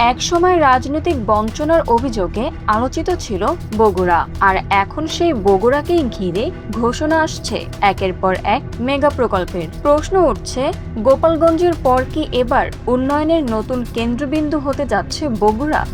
একসময় রাজনৈতিক বঞ্চনার অভিযোগে আলোচিত ছিল বগুড়া, আর এখন সেই বগুড়াকেই ঘিরে ঘোষণা আসছে একের পর এক মেগা প্রকল্পের। প্রশ্ন উঠছে, গোপালগঞ্জের পর কি এবার উন্নয়নের নতুন কেন্দ্রবিন্দু হতে যাচ্ছে বগুড়া?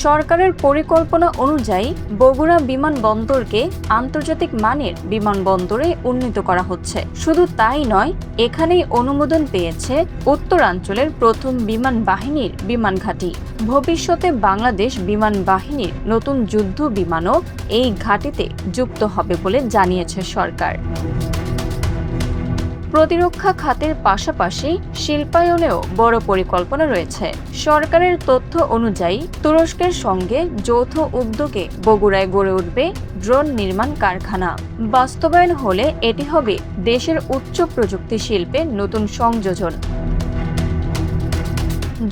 সরকারের পরিকল্পনা অনুযায়ী বগুড়া বিমানবন্দরকে আন্তর্জাতিক মানের বিমানবন্দরে উন্নীত করা হচ্ছে। শুধু তাই নয়, এখানেই অনুমোদন পেয়েছে উত্তরাঞ্চলের প্রথম বিমান বাহিনীর বিমান ঘাঁটি। ভবিষ্যতে বাংলাদেশ বিমান বাহিনীর নতুন যুদ্ধ বিমানও এই ঘাঁটিতে যুক্ত হবে বলে জানিয়েছে সরকার। প্রতিরক্ষা খাতের পাশাপাশি শিল্পায়নেও বড় পরিকল্পনা রয়েছে। সরকারের তথ্য অনুযায়ী তুরস্কের সঙ্গে যৌথ উদ্যোগে বগুড়ায় গড়ে উঠবে ড্রোন নির্মাণ কারখানা। বাস্তবায়ন হলে এটি হবে দেশের উচ্চ প্রযুক্তি শিল্পে নতুন সংযোজন।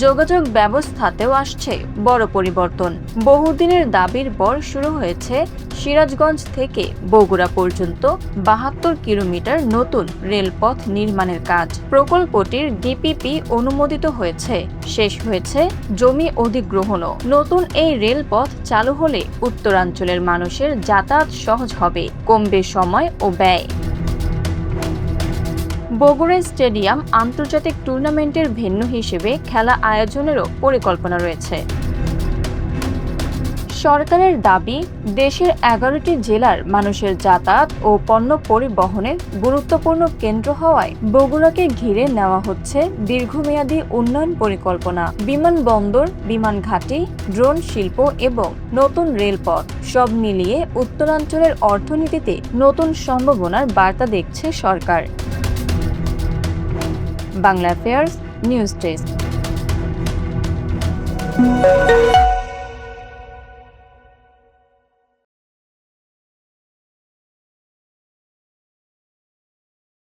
যোগাযোগ ব্যবস্থাতেও আসছে বড় পরিবর্তন। বহুদিনের দাবির পর শুরু হয়েছে সিরাজগঞ্জ থেকে বগুড়া পর্যন্ত ৭২ কিলোমিটার নতুন রেলপথ নির্মাণের কাজ। প্রকল্পটির ডিপিপি অনুমোদিত হয়েছে, শেষ হয়েছে জমি অধিগ্রহণও। নতুন এই রেলপথ চালু হলে উত্তরাঞ্চলের মানুষের যাতায়াত সহজ হবে, কমবে সময় ও ব্যয়। বগুড়া স্টেডিয়াম আন্তর্জাতিক টুর্নামেন্টের ভেন্যু হিসেবে খেলা আয়োজনেরও পরিকল্পনা রয়েছে। সরকারের দাবি, দেশের ১১টি জেলার মানুষের যাতায়াত ও পণ্য পরিবহনের গুরুত্বপূর্ণ কেন্দ্র হওয়ায় বগুড়াকে ঘিরে নেওয়া হচ্ছে দীর্ঘমেয়াদী উন্নয়ন পরিকল্পনা। বিমানবন্দর, বিমান ঘাঁটি, ড্রোন শিল্প এবং নতুন রেলপথ সব মিলিয়ে উত্তরাঞ্চলের অর্থনীতিতে নতুন সম্ভাবনার বার্তা দেখছে সরকার। Bangla affairs news desk.